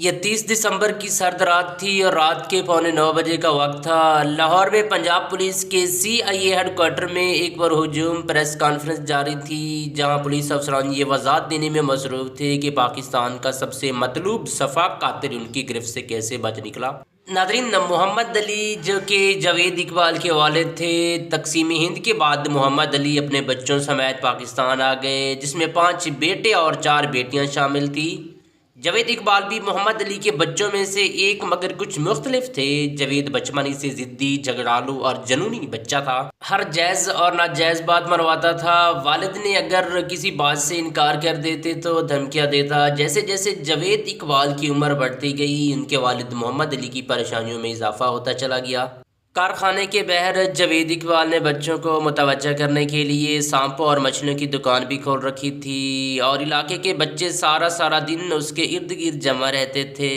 یہ 30 دسمبر کی سرد رات تھی اور رات کے 9:15 کا وقت تھا۔ لاہور میں پنجاب پولیس کے CIA ہیڈ کوارٹر میں ایک بار ہجوم پریس کانفرنس جاری تھی، جہاں پولیس افسران یہ وضاحت دینے میں مصروف تھے کہ پاکستان کا سب سے مطلوب شفاق قاتل ان کی گرفت سے کیسے بچ نکلا۔ ناظرین، محمد علی جو کہ جاوید اقبال کے والد تھے، تقسیم ہند کے بعد محمد علی اپنے بچوں سمیت پاکستان آ گئے، جس میں 5 بیٹے اور 4 بیٹیاں شامل تھیں۔ جاوید اقبال بھی محمد علی کے بچوں میں سے ایک مگر کچھ مختلف تھے۔ جاوید بچپن ہی سے ضدی، جھگڑالو اور جنونی بچہ تھا، ہر جائز اور ناجائز بات منواتا تھا۔ والد نے اگر کسی بات سے انکار کر دیتے تو دھمکیاں دیتا۔ جیسے جیسے جاوید اقبال کی عمر بڑھتی گئی، ان کے والد محمد علی کی پریشانیوں میں اضافہ ہوتا چلا گیا۔ کارخانے کے باہر جاوید اقبال نے بچوں کو متوجہ کرنے کے لیے سانپوں اور مچھلیوں کی دکان بھی کھول رکھی تھی، اور علاقے کے بچے سارا دن اس کے ارد گرد جمع رہتے تھے۔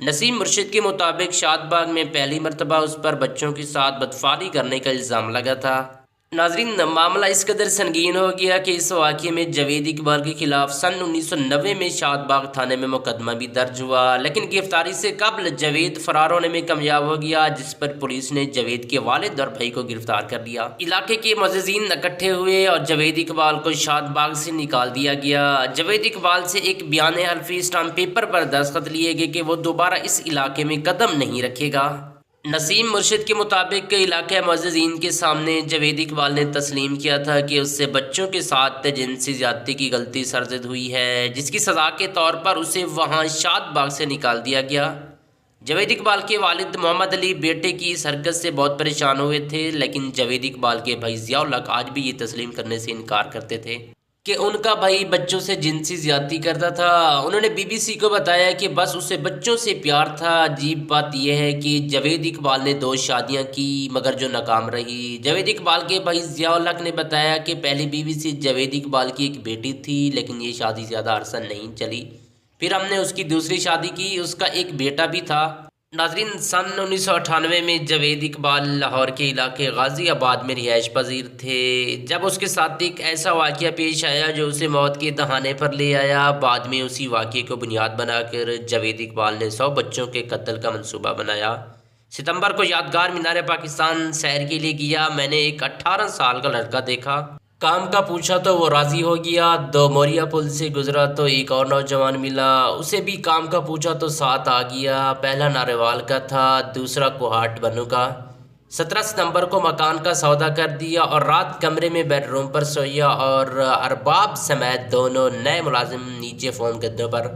نسیم مرشد کے مطابق شاد باغ میں پہلی مرتبہ اس پر بچوں کے ساتھ بدفعلی کرنے کا الزام لگا تھا۔ ناظرین، معاملہ اس قدر سنگین ہو گیا کہ اس واقعے میں جاوید اقبال کے خلاف سن 1990 میں شاد باغ تھانے میں مقدمہ بھی درج ہوا، لیکن گرفتاری سے قبل جاوید فرار ہونے میں کامیاب ہو گیا، جس پر پولیس نے جاوید کے والد اور بھائی کو گرفتار کر لیا۔ علاقے کے معززین اکٹھے ہوئے اور جاوید اقبال کو شاد باغ سے نکال دیا گیا۔ جاوید اقبال سے ایک بیان حلفی اسٹامپ پیپر پر دستخط لیے گئے کہ وہ دوبارہ اس علاقے میں قدم نہیں رکھے گا۔ نسیم مرشد کے مطابق علاقہ معززین کے سامنے جاوید اقبال نے تسلیم کیا تھا کہ اس سے بچوں کے ساتھ جنسی زیادتی کی غلطی سرزد ہوئی ہے، جس کی سزا کے طور پر اسے وہاں شاد باغ سے نکال دیا گیا۔ جاوید اقبال کے والد محمد علی بیٹے کی اس حرکت سے بہت پریشان ہوئے تھے، لیکن جاوید اقبال کے بھائی ضیاء الحق آج بھی یہ تسلیم کرنے سے انکار کرتے تھے کہ ان کا بھائی بچوں سے جنسی زیادتی کرتا تھا۔ انہوں نے BBC کو بتایا کہ بس اسے بچوں سے پیار تھا۔ عجیب بات یہ ہے کہ جاوید اقبال نے 2 شادیاں کی مگر جو ناکام رہی۔ جاوید اقبال کے بھائی ضیاء الحق نے بتایا کہ پہلی بیوی سے جاوید اقبال کی ایک بیٹی تھی، لیکن یہ شادی زیادہ عرصہ نہیں چلی۔ پھر ہم نے اس کی دوسری شادی کی، اس کا ایک بیٹا بھی تھا۔ ناظرین، سن 1998 میں جاوید اقبال لاہور کے علاقے غازی آباد میں رہائش پذیر تھے، جب اس کے ساتھ ایک ایسا واقعہ پیش آیا جو اسے موت کے دہانے پر لے آیا۔ بعد میں اسی واقعے کو بنیاد بنا کر جاوید اقبال نے 100 بچوں کے قتل کا منصوبہ بنایا۔ ستمبر کو یادگار مینار پاکستان سیر کے لیے گیا، میں نے ایک 18 سال کا لڑکا دیکھا۔ کام کا پوچھا تو وہ راضی ہو گیا۔ 2 موریا پل سے گزرا تو ایک اور نوجوان ملا، اسے بھی کام کا پوچھا تو ساتھ آ گیا۔ پہلا ناروال کا تھا، دوسرا کوہاٹ بنو کا۔ 17 ستمبر کو مکان کا سودا کر دیا اور رات کمرے میں بیڈ روم پر سویا، اور ارباب سمیت دونوں نئے ملازم نیچے فوم گدوں پر۔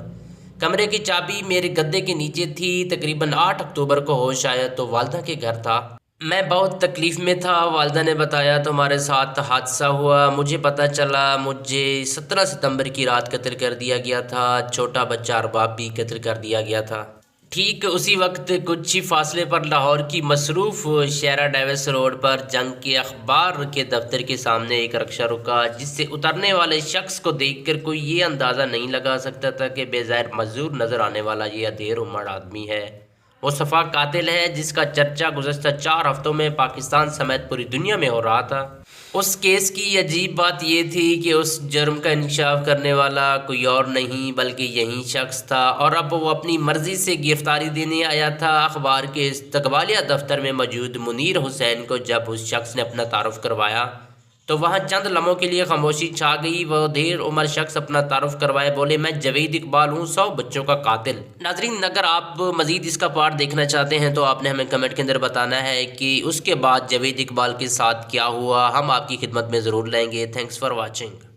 کمرے کی چابی میرے گدے کے نیچے تھی۔ تقریباً 8 اکتوبر کو ہوش آیا تو والدہ کے گھر تھا۔ میں بہت تکلیف میں تھا۔ والدہ نے بتایا تمہارے ساتھ حادثہ ہوا، مجھے پتہ چلا مجھے 17 ستمبر کی رات قتل کر دیا گیا تھا۔ چھوٹا بچہ ارباب بھی قتل کر دیا گیا تھا۔ ٹھیک اسی وقت کچھ ہی فاصلے پر لاہور کی مصروف شیرا ڈیوس روڈ پر جنگ کے اخبار کے دفتر کے سامنے ایک رکشہ رکا، جس سے اترنے والے شخص کو دیکھ کر کوئی یہ اندازہ نہیں لگا سکتا تھا کہ بے ظاہر مزدور نظر آنے والا یہ ادھیر عمر آدمی ہے۔ وہ شفاق قاتل ہے جس کا چرچا گزشتہ 4 ہفتوں میں پاکستان سمیت پوری دنیا میں ہو رہا تھا۔ اس کیس کی عجیب بات یہ تھی کہ اس جرم کا انکشاف کرنے والا کوئی اور نہیں بلکہ یہی شخص تھا، اور اب وہ اپنی مرضی سے گرفتاری دینے آیا تھا۔ اخبار کے استقبالیہ دفتر میں موجود منیر حسین کو جب اس شخص نے اپنا تعارف کروایا تو وہاں چند لمحوں کے لیے خاموشی چھا گئی۔ وہ دیر عمر شخص اپنا تعارف کروائے بولے، میں جاوید اقبال ہوں، 100 بچوں کا قاتل۔ ناظرین، اگر آپ مزید اس کا پارٹ دیکھنا چاہتے ہیں تو آپ نے ہمیں کمنٹ کے اندر بتانا ہے کہ اس کے بعد جاوید اقبال کے ساتھ کیا ہوا، ہم آپ کی خدمت میں ضرور لائیں گے۔ Thanks for watching.